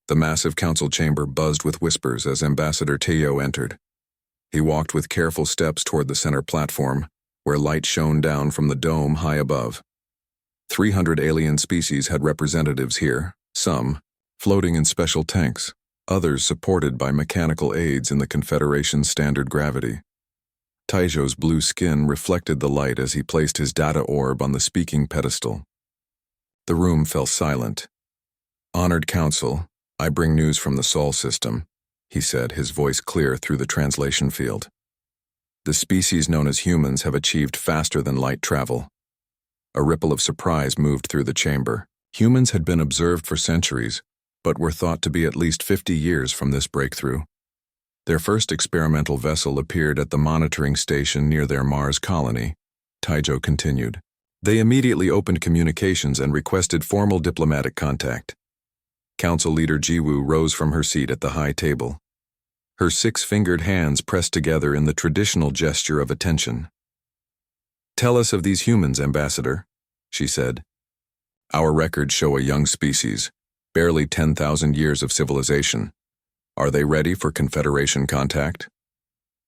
The massive council chamber buzzed with whispers as Ambassador Teo entered. He walked with careful steps toward the center platform, where light shone down from the dome high above. 300 alien species had representatives here, some floating in special tanks, others supported by mechanical aids in the Confederation's standard gravity. Taijo's blue skin reflected the light as he placed his data orb on the speaking pedestal. The room fell silent. "Honored Council, I bring news from the Sol system," he said, his voice clear through the translation field. "The species known as humans have achieved faster than light travel." A ripple of surprise moved through the chamber. Humans had been observed for centuries, but were thought to be at least 50 years from this breakthrough. Their first experimental vessel appeared at the monitoring station near their Mars colony. Taijo continued. They immediately opened communications and requested formal diplomatic contact. Council leader Jiwoo rose from her seat at the high table. Her six-fingered hands pressed together in the traditional gesture of attention. "Tell us of these humans, Ambassador," she said. "Our records show a young species, barely 10,000 years of civilization. Are they ready for Confederation contact?"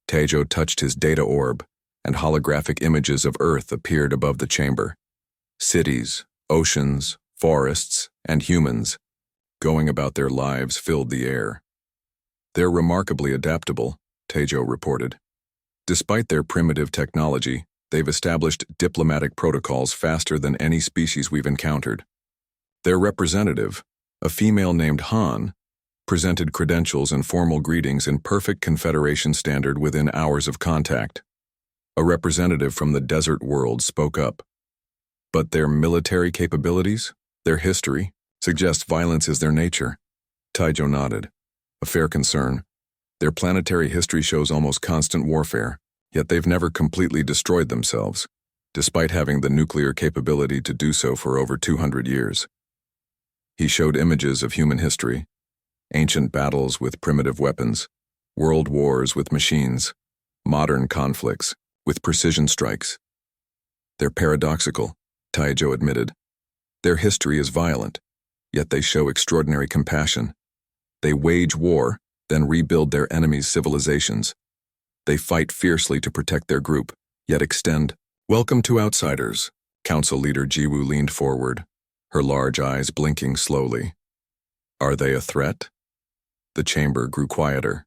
Taijo touched his data orb, and holographic images of Earth appeared above the chamber. Cities, oceans, forests, and humans, going about their lives, filled the air. "They're remarkably adaptable," Taijo reported. "Despite their primitive technology, they've established diplomatic protocols faster than any species we've encountered. Their representative, a female named Han, presented credentials and formal greetings in perfect Confederation standard within hours of contact. A representative from the desert world spoke up. But their military capabilities, their history, suggest violence is their nature." Taijo nodded. "A fair concern. Their planetary history shows almost constant warfare, yet they've never completely destroyed themselves, despite having the nuclear capability to do so for over 200 years. He showed images of human history, ancient battles with primitive weapons, world wars with machines, modern conflicts with precision strikes. "They're paradoxical," Taijo admitted. "Their history is violent, yet they show extraordinary compassion. They wage war, then rebuild their enemies' civilizations. They fight fiercely to protect their group, yet extend." "Welcome to outsiders." Council leader Jiwoo leaned forward, her large eyes blinking slowly. "Are they a threat?" The chamber grew quieter.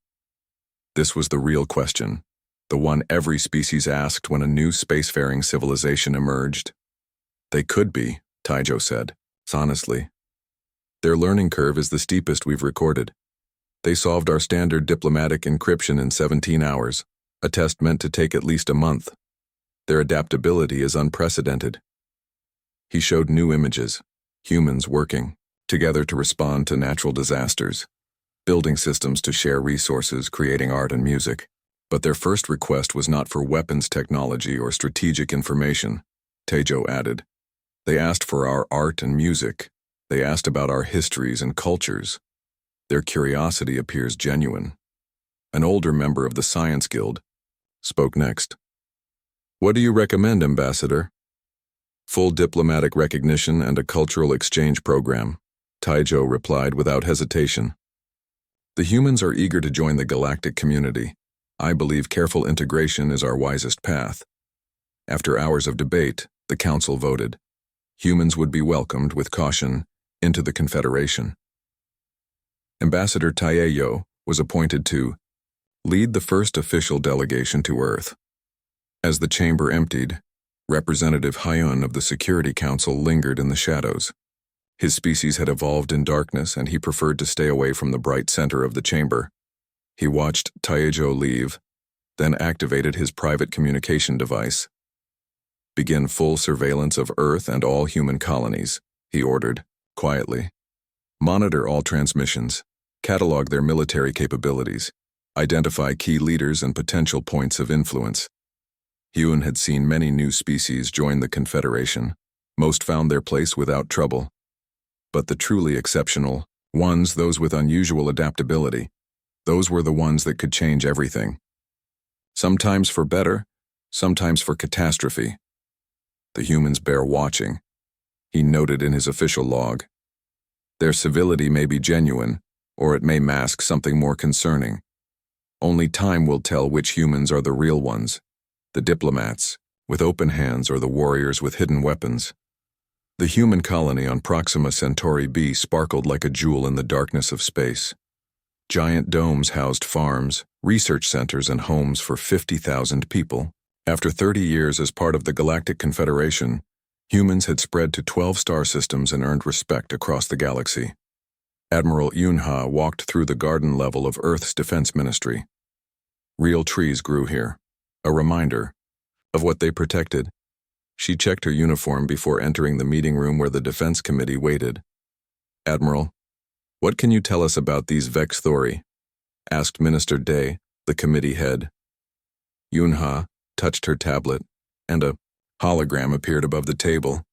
This was the real question, the one every species asked when a new spacefaring civilization emerged. "They could be," Taijo said, honestly. "Their learning curve is the steepest we've recorded. They solved our standard diplomatic encryption in 17 hours, a test meant to take at least a month. Their adaptability is unprecedented." He showed new images, humans working together to respond to natural disasters, building systems to share resources, creating art and music. But their first request was not for weapons technology or strategic information, Taijo added. "They asked for our art and music. They asked about our histories and cultures. Their curiosity appears genuine." An older member of the Science Guild spoke next. "What do you recommend, Ambassador?" "Full diplomatic recognition and a cultural exchange program," Taijo replied without hesitation. "The humans are eager to join the galactic community. I believe careful integration is our wisest path." After hours of debate, the council voted. Humans would be welcomed with caution into the Confederation. Ambassador Taiyo was appointed to lead the first official delegation to Earth. As the chamber emptied, Representative Hyun of the Security Council lingered in the shadows. His species had evolved in darkness, and he preferred to stay away from the bright center of the chamber. He watched Taijo leave, then activated his private communication device. "Begin full surveillance of Earth and all human colonies," he ordered, quietly. "Monitor all transmissions, catalog their military capabilities, identify key leaders and potential points of influence." Hyun had seen many new species join the Confederation. Most found their place without trouble. But the truly exceptional ones, those with unusual adaptability, those were the ones that could change everything. Sometimes for better, sometimes for catastrophe. "The humans bear watching," he noted in his official log. "Their civility may be genuine, or it may mask something more concerning. Only time will tell which humans are the real ones, the diplomats, with open hands, or the warriors with hidden weapons. The human colony on Proxima Centauri b sparkled like a jewel in the darkness of space. Giant domes housed farms, research centers, and homes for 50,000 people. After 30 years as part of the Galactic Confederation, humans had spread to 12 star systems and earned respect across the galaxy. Admiral Yunha walked through the garden level of Earth's defense ministry. Real trees grew here, a reminder of what they protected. She checked her uniform before entering the meeting room where the defense committee waited. "Admiral, what can you tell us about these Vex Thori?" asked Minister Day, the committee head. Yunha touched her tablet, and a hologram appeared above the table.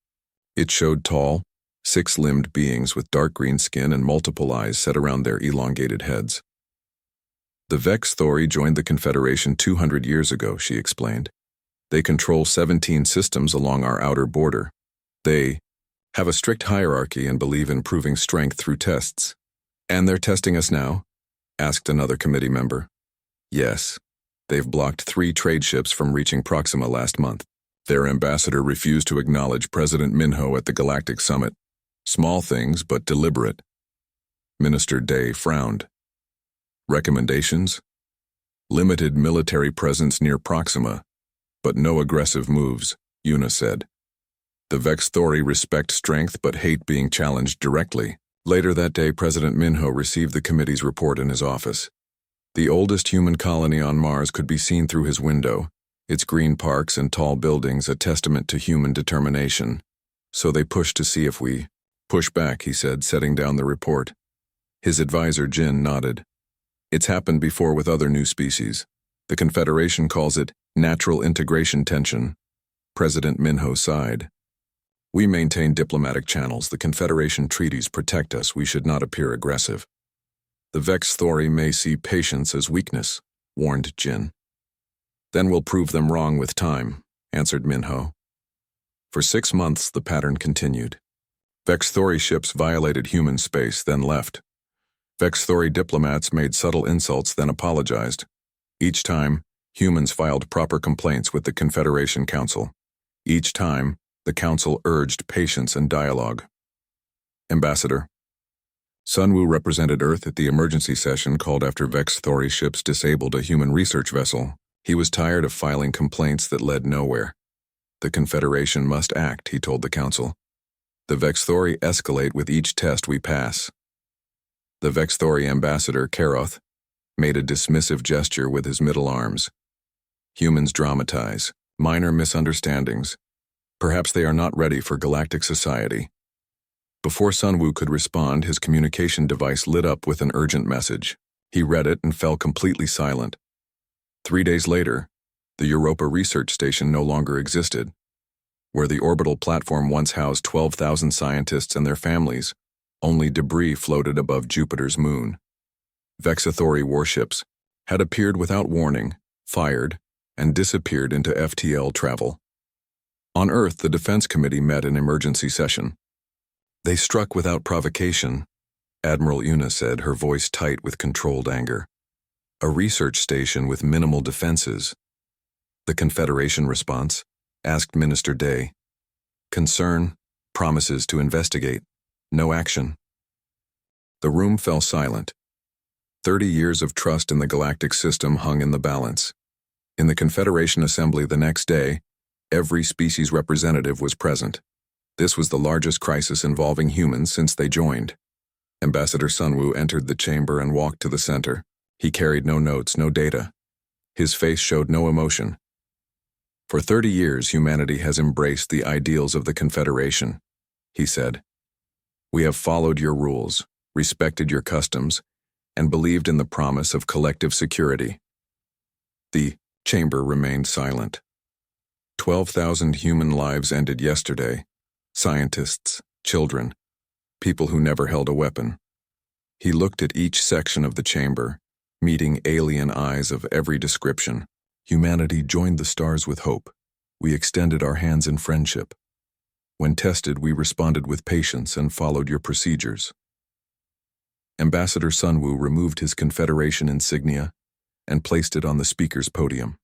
It showed tall, six-limbed beings with dark green skin and multiple eyes set around their elongated heads. "The Vex Thori joined the Confederation 200 years ago," she explained. "They control 17 systems along our outer border. They have a strict hierarchy and believe in proving strength through tests." "And they're testing us now?" asked another committee member. "Yes. They've blocked 3 trade ships from reaching Proxima last month. Their ambassador refused to acknowledge President Minho at the Galactic Summit. Small things, but deliberate." Minister Day frowned. "Recommendations? Limited military presence near Proxima, but no aggressive moves," Yuna said. "The Vex Thori respect strength but hate being challenged directly." Later that day, President Minho received the committee's report in his office. The oldest human colony on Mars could be seen through his window, its green parks and tall buildings a testament to human determination. "So they pushed to see if we push back," he said, setting down the report. His advisor, Jin, nodded. "It's happened before with other new species. The Confederation calls it natural integration tension." President Minho sighed. "We maintain diplomatic channels. The Confederation treaties protect us. We should not appear aggressive." "The Vex Thori may see patience as weakness," warned Jin. "Then we'll prove them wrong with time," answered Minho. For 6 months, the pattern continued. Vex Thori ships violated human space, then left. Vex Thori diplomats made subtle insults, then apologized. Each time, humans filed proper complaints with the Confederation Council. Each time, the Council urged patience and dialogue. "Ambassador." Sunwoo represented Earth at the emergency session called after Vex Thori ships disabled a human research vessel. He was tired of filing complaints that led nowhere. "The Confederation must act," he told the Council. "The Vex Thori escalate with each test we pass." The Vex Thori ambassador, Karoth, made a dismissive gesture with his middle arms. "Humans dramatize. Minor misunderstandings. Perhaps they are not ready for galactic society." Before Sunwoo could respond, his communication device lit up with an urgent message. He read it and fell completely silent. 3 days later, the Europa research station no longer existed. Where the orbital platform once housed 12,000 scientists and their families, only debris floated above Jupiter's moon. Vexathori warships had appeared without warning, fired, and disappeared into FTL travel. On Earth, the Defense Committee met in emergency session. "They struck without provocation," Admiral Una said, her voice tight with controlled anger. "A research station with minimal defenses." "The Confederation response?" asked Minister Day. "Concern, promises to investigate, no action." The room fell silent. 30 years of trust in the galactic system hung in the balance. In the Confederation Assembly the next day, every species representative was present. This was the largest crisis involving humans since they joined. Ambassador Sunwoo entered the chamber and walked to the center. He carried no notes, no data. His face showed no emotion. "For 30 years, humanity has embraced the ideals of the Confederation," he said. "We have followed your rules, respected your customs, and believed in the promise of collective security." The chamber remained silent. 12,000 human lives ended yesterday. Scientists, children, people who never held a weapon. He looked at each section of the chamber, meeting alien eyes of every description. "Humanity joined the stars with hope. We extended our hands in friendship. When tested, we responded with patience and followed your procedures." Ambassador Sunwoo removed his Confederation insignia and placed it on the speaker's podium.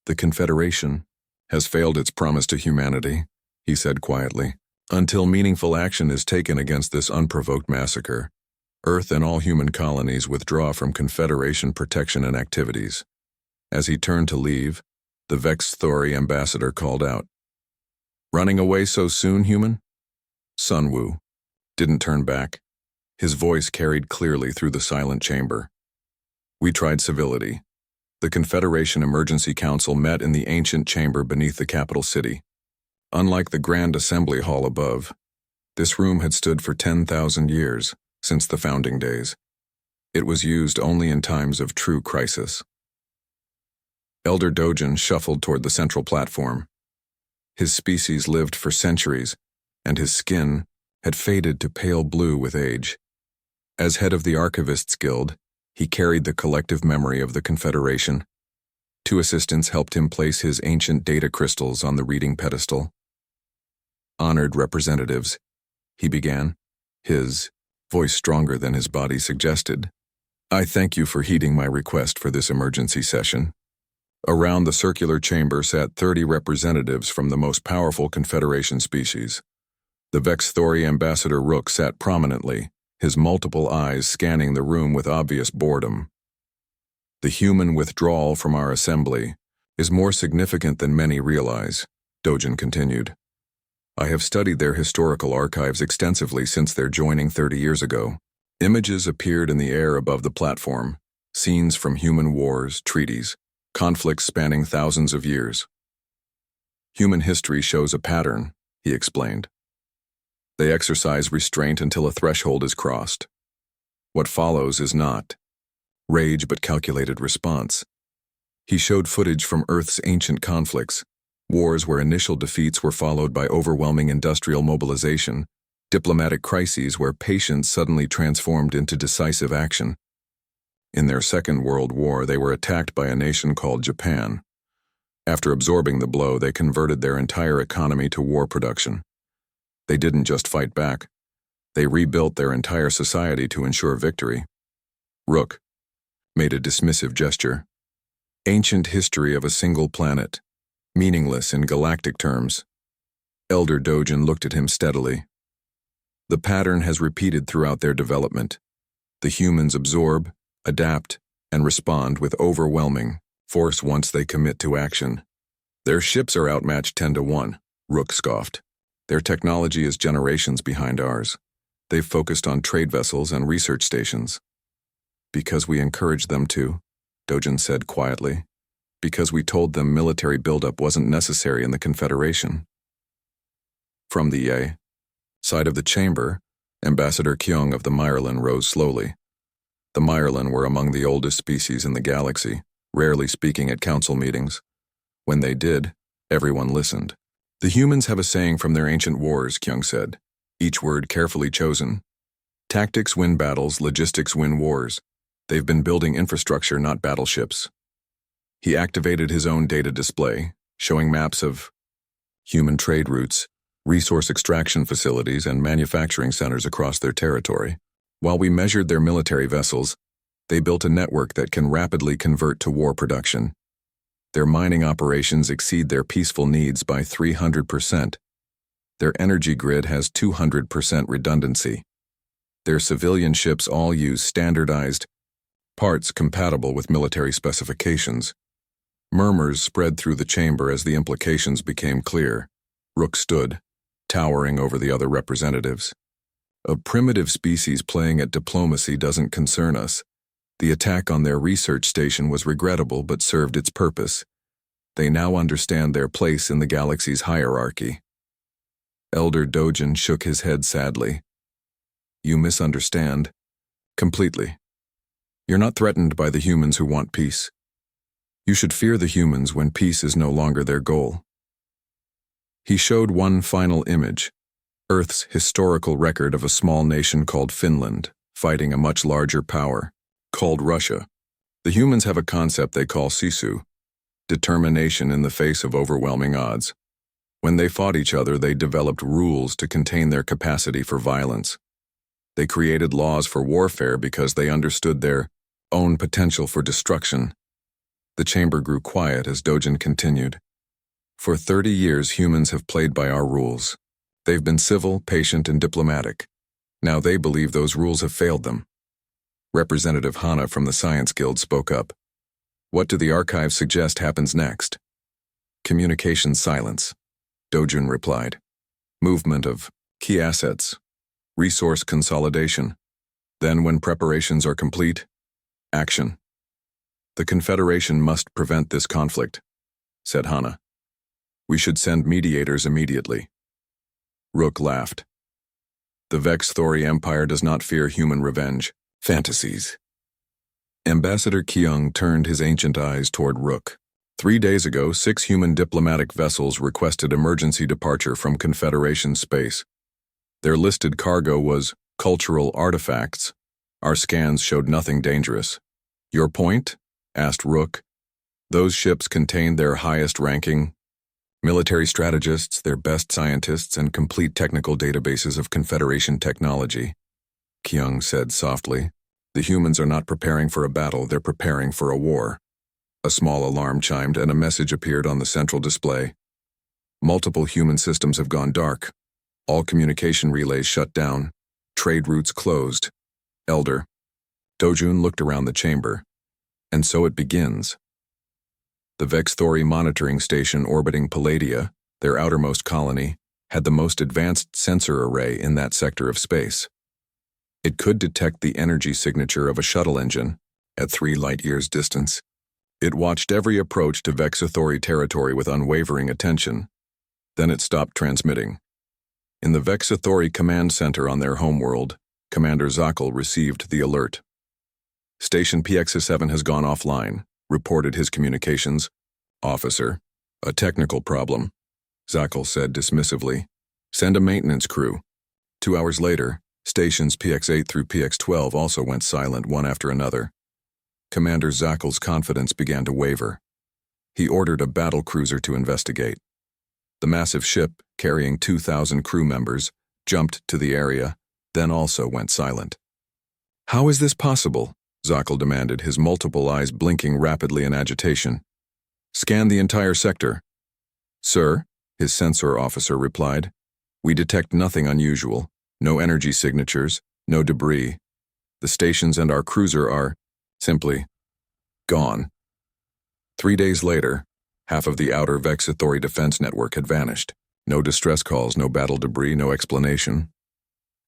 "The Confederation has failed its promise to humanity," he said quietly. "Until meaningful action is taken against this unprovoked massacre, Earth and all human colonies withdraw from Confederation protection and activities." As he turned to leave, the vexed Story ambassador called out, "Running away so soon, human?" Sunwoo didn't turn back. His voice carried clearly through the silent chamber. "We tried Civility." The Confederation Emergency Council met in the ancient chamber beneath the capital city. Unlike the Grand Assembly Hall above, this room had stood for 10,000 years, since the founding days. It was used only in times of true crisis. Elder Dojin shuffled toward the central platform. His species lived for centuries, and his skin had faded to pale blue with age. As head of the Archivists Guild, he carried the collective memory of the Confederation. Two assistants helped him place his ancient data crystals on the reading pedestal. "Honored representatives," he began, his voice stronger than his body suggested. "I thank you for heeding my request for this emergency session." Around the circular chamber sat 30 representatives from the most powerful Confederation species. The vexed Story ambassador Rook sat prominently, his multiple eyes scanning the room with obvious boredom. "The human withdrawal from our assembly is more significant than many realize," Dojin continued. "I have studied their historical archives extensively since their joining 30 years ago. Images appeared in the air above the platform, scenes from human wars, treaties, conflicts spanning thousands of years. Human history shows a pattern," he explained. "They exercise restraint until a threshold is crossed. What follows is not rage but calculated response." He showed footage from Earth's ancient conflicts, wars where initial defeats were followed by overwhelming industrial mobilization, diplomatic crises where patience suddenly transformed into decisive action. In their Second World War, they were attacked by a nation called Japan. After absorbing the blow, they converted their entire economy to war production. They didn't just fight back. They rebuilt their entire society to ensure victory. Rook made a dismissive gesture. "Ancient history of a single planet, meaningless in galactic terms." Elder Dojin looked at him steadily. "The pattern has repeated throughout their development. The humans absorb, adapt, and respond with overwhelming force once they commit to action. Their ships are outmatched 10-1, Rook scoffed. Their technology is generations behind ours. They've focused on trade vessels and research stations. Because we encouraged them to, Dojin said quietly. Because we told them military buildup wasn't necessary in the Confederation. From the side of the chamber, Ambassador Kyung of the Myrlin rose slowly. The Myrlin were among the oldest species in the galaxy, rarely speaking at council meetings. When they did, everyone listened. "The humans have a saying from their ancient wars," Kyung said, each word carefully chosen. "Tactics win battles, logistics win wars. They've been building infrastructure, not battleships." He activated his own data display, showing maps of human trade routes, resource extraction facilities, and manufacturing centers across their territory. "While we measured their military vessels, they built a network that can rapidly convert to war production. Their mining operations exceed their peaceful needs by 300%. Their energy grid has 200% redundancy. Their civilian ships all use standardized parts compatible with military specifications." Murmurs spread through the chamber as the implications became clear. Rook stood, towering over the other representatives. "A primitive species playing at diplomacy doesn't concern us. The attack on their research station was regrettable but served its purpose. They now understand their place in the galaxy's hierarchy." Elder Dojin shook his head sadly. "You misunderstand. Completely. You're not threatened by the humans who want peace. You should fear the humans when peace is no longer their goal." He showed one final image, Earth's historical record of a small nation called Finland, fighting a much larger power, called Russia. The humans have a concept they call sisu, determination in the face of overwhelming odds. When they fought each other, they developed rules to contain their capacity for violence. They created laws for warfare because they understood their own potential for destruction. The chamber grew quiet as Dojin continued. For 30 years, humans have played by our rules. They've been civil, patient, and diplomatic. Now they believe those rules have failed them. Representative Hana from the Science Guild spoke up. What do the archives suggest happens next? Communication silence, Dojun replied. Movement of key assets, resource consolidation. Then when preparations are complete, action. The Confederation must prevent this conflict, said Hana. We should send mediators immediately. Rook laughed. The Vex Thori Empire does not fear human revenge, fantasies. Ambassador Kyung turned his ancient eyes toward Rook. 3 days ago, 6 human diplomatic vessels requested emergency departure from Confederation space. Their listed cargo was cultural artifacts. Our scans showed nothing dangerous. Your point? Asked Rook. Those ships contained their highest-ranking military strategists, their best scientists, and complete technical databases of Confederation technology. Kyung said softly. The humans are not preparing for a battle, they're preparing for a war. A small alarm chimed and a message appeared on the central display. Multiple human systems have gone dark. All communication relays shut down. Trade routes closed. Elder. Dojun looked around the chamber. And so it begins. The Vex Thori monitoring station orbiting Palladia, their outermost colony, had the most advanced sensor array in that sector of space. It could detect the energy signature of a shuttle engine at 3 light-years distance. It watched every approach to Vexathori territory with unwavering attention. Then it stopped transmitting. In the Vexathori command center on their homeworld, Commander Zakal received the alert. Station PX-7 has gone offline, reported his communications. Officer, a technical problem, Zakal said dismissively. Send a maintenance crew. 2 hours later, stations PX-8 through PX-12 also went silent one after another. Commander Zakal's confidence began to waver. He ordered a battle cruiser to investigate. The massive ship, carrying 2,000 crew members, jumped to the area, then also went silent. How is this possible? Zakal demanded, his multiple eyes blinking rapidly in agitation. Scan the entire sector. Sir, his sensor officer replied. We detect nothing unusual. No energy signatures, no debris. The stations and our cruiser are simply gone. 3 days later, half of the outer Vexathori defense network had vanished. No distress calls, no battle debris, no explanation.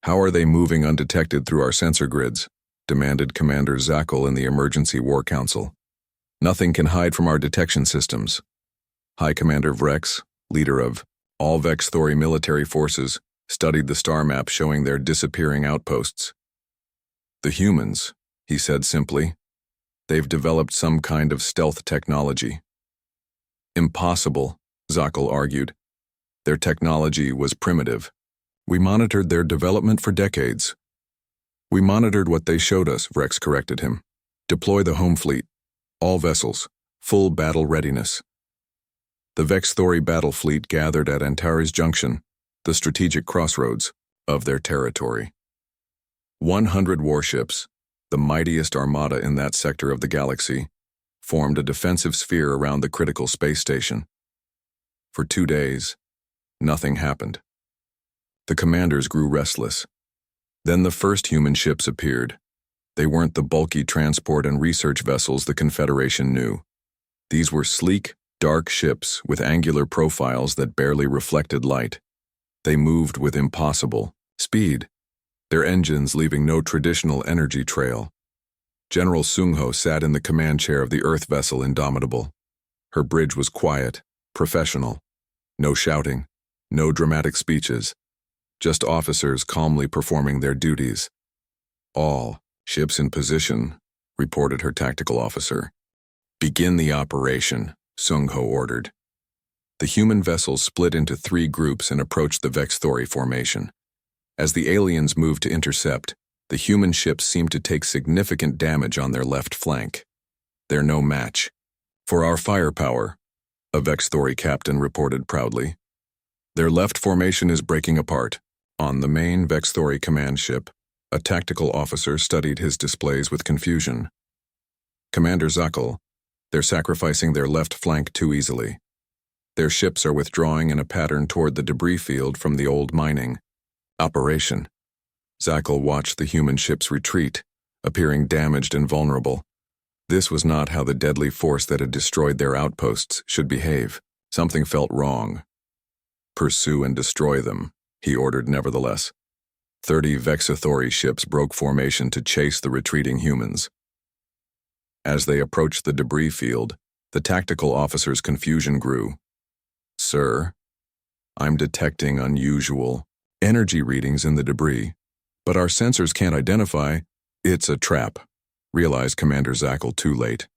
How are they moving undetected through our sensor grids? Demanded Commander Zakal in the Emergency War Council. Nothing can hide from our detection systems. High Commander Vrex, leader of all Vexathori military forces, studied the star map showing their disappearing outposts. The humans, he said simply. They've developed some kind of stealth technology. Impossible, Zakal argued. Their technology was primitive. We monitored their development for decades. We monitored what they showed us, Vrex corrected him. Deploy the home fleet. All vessels. Full battle readiness. The Vexathori battle fleet gathered at Antares Junction, the strategic crossroads of their territory. 100 warships, the mightiest armada in that sector of the galaxy, formed a defensive sphere around the critical space station. For 2 days, nothing happened. The commanders grew restless. Then the first human ships appeared. They weren't the bulky transport and research vessels the Confederation knew. These were sleek, dark ships with angular profiles that barely reflected light. They moved with impossible speed, their engines leaving no traditional energy trail. General Sungho sat in the command chair of the Earth vessel Indomitable. Her bridge was quiet, professional. No shouting, no dramatic speeches. Just officers calmly performing their duties. All ships in position, reported her tactical officer. Begin the operation, Sungho ordered. The human vessels split into 3 groups and approached the Vexathori formation. As the aliens moved to intercept, the human ships seemed to take significant damage on their left flank. They're no match for our firepower, a Vexathori captain reported proudly. Their left formation is breaking apart. On the main Vexathori command ship, A tactical officer studied his displays with confusion. Commander Zakel, they're sacrificing their left flank too easily. Their ships are withdrawing in a pattern toward the debris field from the old mining operation. Zakel watched the human ships retreat, appearing damaged and vulnerable. This was not how the deadly force that had destroyed their outposts should behave. Something felt wrong. Pursue and destroy them, he ordered nevertheless. 30 Vexathori ships broke formation to chase the retreating humans. As they approached the debris field, the tactical officer's confusion grew. Sir, I'm detecting unusual energy readings in the debris, but our sensors can't identify. It's a trap, realized Commander Zakel too late.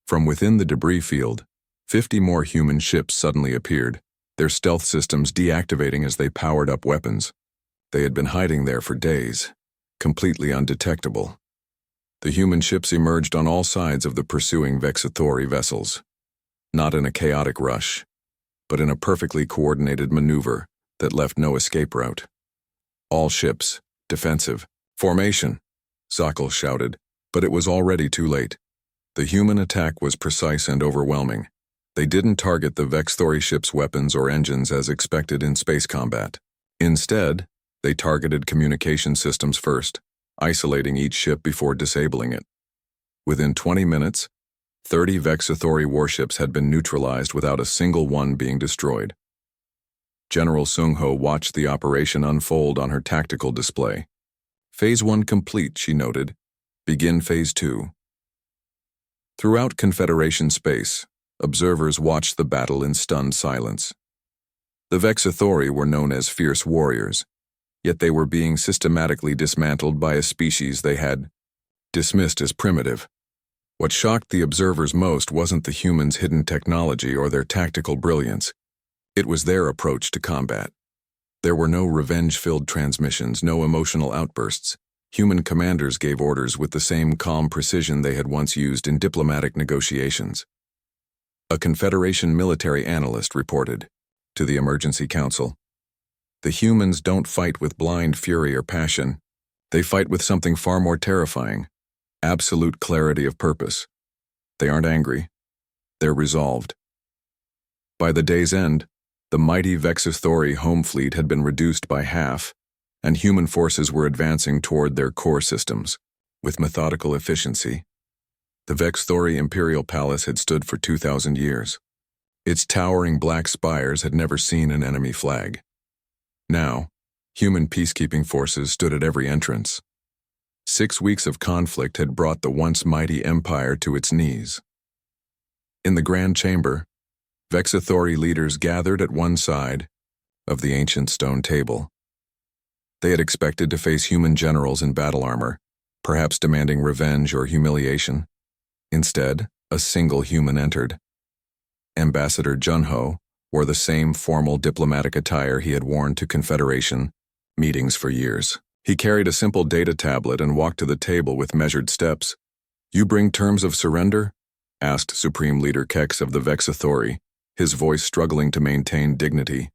From within the debris field, 50 more human ships suddenly appeared, their stealth systems deactivating as they powered up weapons. They had been hiding there for days, completely undetectable. The human ships emerged on all sides of the pursuing Vexathori vessels, not in a chaotic rush, but in a perfectly coordinated maneuver that left no escape route. All ships, defensive, formation, Zakel shouted, but it was already too late. The human attack was precise and overwhelming. They didn't target the Vexathori ship's weapons or engines as expected in space combat. Instead, they targeted communication systems first, isolating each ship before disabling it. Within 20 minutes, 30 Vexathori warships had been neutralized without a single one being destroyed. General Sung-ho watched the operation unfold on her tactical display. Phase 1 complete, she noted. Begin Phase 2. Throughout Confederation space, observers watched the battle in stunned silence. The Vexathori were known as fierce warriors, yet they were being systematically dismantled by a species they had dismissed as primitive. What shocked the observers most wasn't the humans' hidden technology or their tactical brilliance. It was their approach to combat. There were no revenge-filled transmissions, no emotional outbursts. Human commanders gave orders with the same calm precision they had once used in diplomatic negotiations. A Confederation military analyst reported to the Emergency Council, "The humans don't fight with blind fury or passion. They fight with something far more terrifying, absolute clarity of purpose. They aren't angry. They're resolved." By the day's end, the mighty Vexathori home fleet had been reduced by half, and human forces were advancing toward their core systems with methodical efficiency. The Vexathori Imperial Palace had stood for 2,000 years. Its towering black spires had never seen an enemy flag. Now, human peacekeeping forces stood at every entrance. 6 weeks of conflict had brought the once mighty empire to its knees. In the Grand Chamber, Vexathori leaders gathered at one side of the ancient stone table. They had expected to face human generals in battle armor, perhaps demanding revenge or humiliation. Instead, a single human entered. Ambassador Junho wore the same formal diplomatic attire he had worn to Confederation meetings for years. He carried a simple data tablet and walked to the table with measured steps. "You bring terms of surrender?" asked Supreme Leader Kex of the Vexathori, his voice struggling to maintain dignity.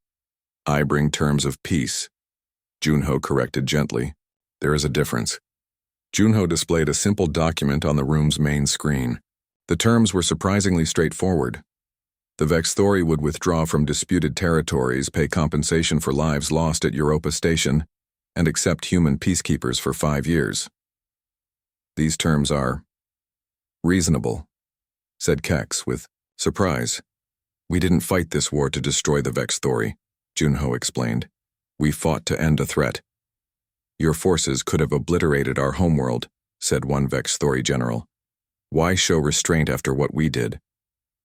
"I bring terms of peace," Junho corrected gently. "There is a difference." Junho displayed a simple document on the room's main screen. The terms were surprisingly straightforward. The Vexathori would withdraw from disputed territories, pay compensation for lives lost at Europa Station, and accept human peacekeepers for 5 years. "These terms are reasonable," said Kex with surprise. "We didn't fight this war to destroy the Vexathori," Junho explained. "We fought to end a threat." "Your forces could have obliterated our homeworld," said one Vexathori general. "Why show restraint after what we did?"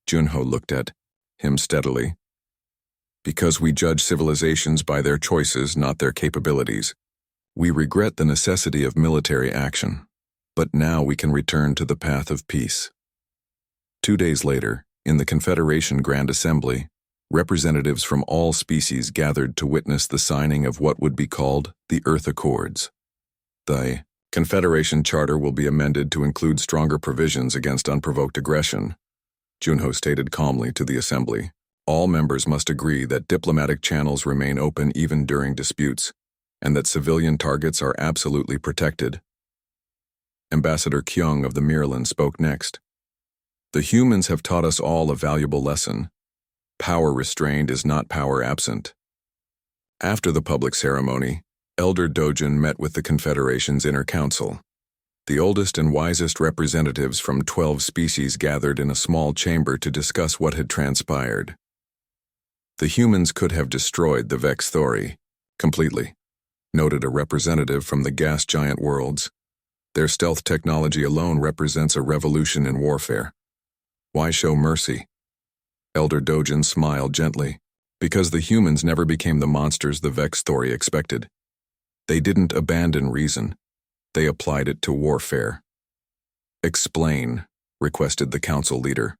Junho looked at him steadily. "Because we judge civilizations by their choices, not their capabilities. We regret the necessity of military action, but now we can return to the path of peace." 2 days later, in the Confederation Grand Assembly, representatives from all species gathered to witness the signing of what would be called the Earth Accords. The Confederation Charter will be amended to include stronger provisions against unprovoked aggression, Junho stated calmly to the Assembly. All members must agree that diplomatic channels remain open even during disputes. and that civilian targets are absolutely protected. Ambassador Kyung of the Mirlan spoke next. The humans have taught us all a valuable lesson. Power restrained is not power absent. After the public ceremony, Elder Dojin met with the Confederation's inner council. The oldest and wisest representatives from 12 species gathered in a small chamber to discuss what had transpired. The humans could have destroyed the Vex Thori completely, noted a representative from the gas giant worlds. Their stealth technology alone represents a revolution in warfare. Why show mercy? Elder Dojin smiled gently. Because the humans never became the monsters the Vex Thori expected. They didn't abandon reason. They applied it to warfare. Explain, requested the council leader.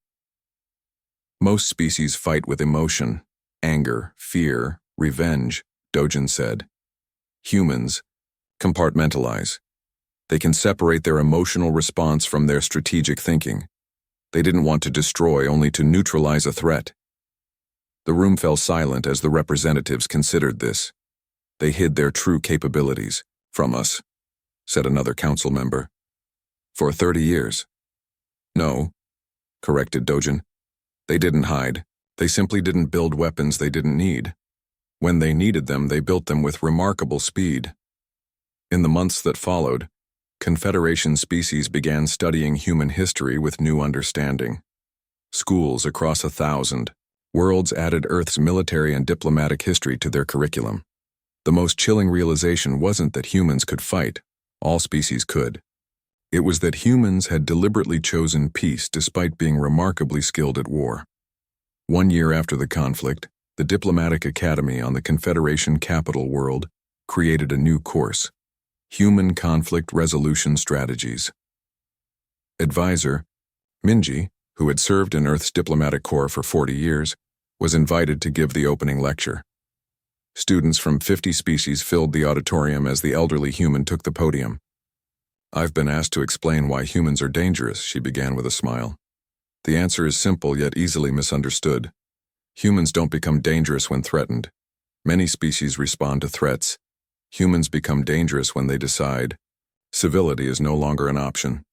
Most species fight with emotion, anger, fear, revenge, Dojin said. Humans compartmentalize. They can separate their emotional response from their strategic thinking. They didn't want to destroy, only to neutralize a threat. The room fell silent as the representatives considered this. They hid their true capabilities from us, said another council member. For 30 years. No, corrected Dojin. They didn't hide. They simply didn't build weapons they didn't need. When they needed them, they built them with remarkable speed. In the months that followed, Confederation species began studying human history with new understanding. Schools across 1,000 worlds added Earth's military and diplomatic history to their curriculum. The most chilling realization wasn't that humans could fight, all species could. It was that humans had deliberately chosen peace despite being remarkably skilled at war. 1 year after the conflict, the Diplomatic Academy on the Confederation capital world created a new course, Human Conflict Resolution Strategies. Advisor, Minji, who had served in Earth's diplomatic corps for 40 years, was invited to give the opening lecture. Students from 50 species filled the auditorium as the elderly human took the podium. I've been asked to explain why humans are dangerous, she began with a smile. The answer is simple yet easily misunderstood. Humans don't become dangerous when threatened. Many species respond to threats. Humans become dangerous when they decide civility is no longer an option.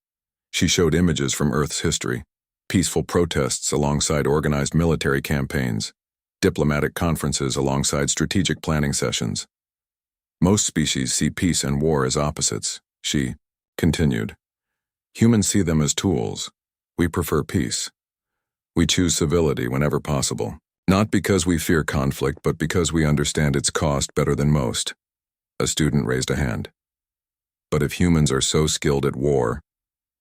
She showed images from Earth's history. Peaceful protests alongside organized military campaigns, diplomatic conferences alongside strategic planning sessions. Most species see peace and war as opposites, she continued. Humans see them as tools. We prefer peace. We choose civility whenever possible, not because we fear conflict, but because we understand its cost better than most. A student raised a hand. But if humans are so skilled at war,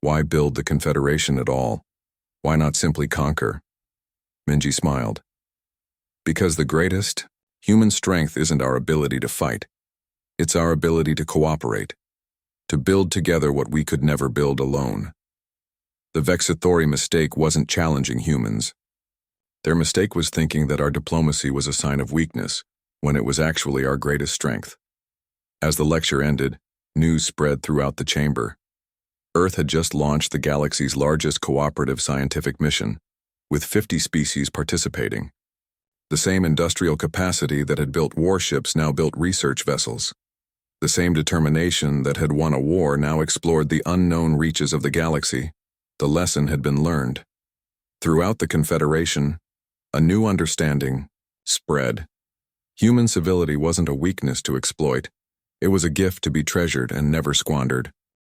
why build the Confederation at all? Why not simply conquer? Minji smiled. Because the greatest human strength isn't our ability to fight. It's our ability to cooperate, to build together what we could never build alone. The Vex Thori mistake wasn't challenging humans. Their mistake was thinking that our diplomacy was a sign of weakness, when it was actually our greatest strength. As the lecture ended, news spread throughout the chamber. Earth had just launched the galaxy's largest cooperative scientific mission, with 50 species participating. The same industrial capacity that had built warships now built research vessels. The same determination that had won a war now explored the unknown reaches of the galaxy. The lesson had been learned. Throughout the Confederation, a new understanding spread. Human civility wasn't a weakness to exploit. It was a gift to be treasured and never squandered.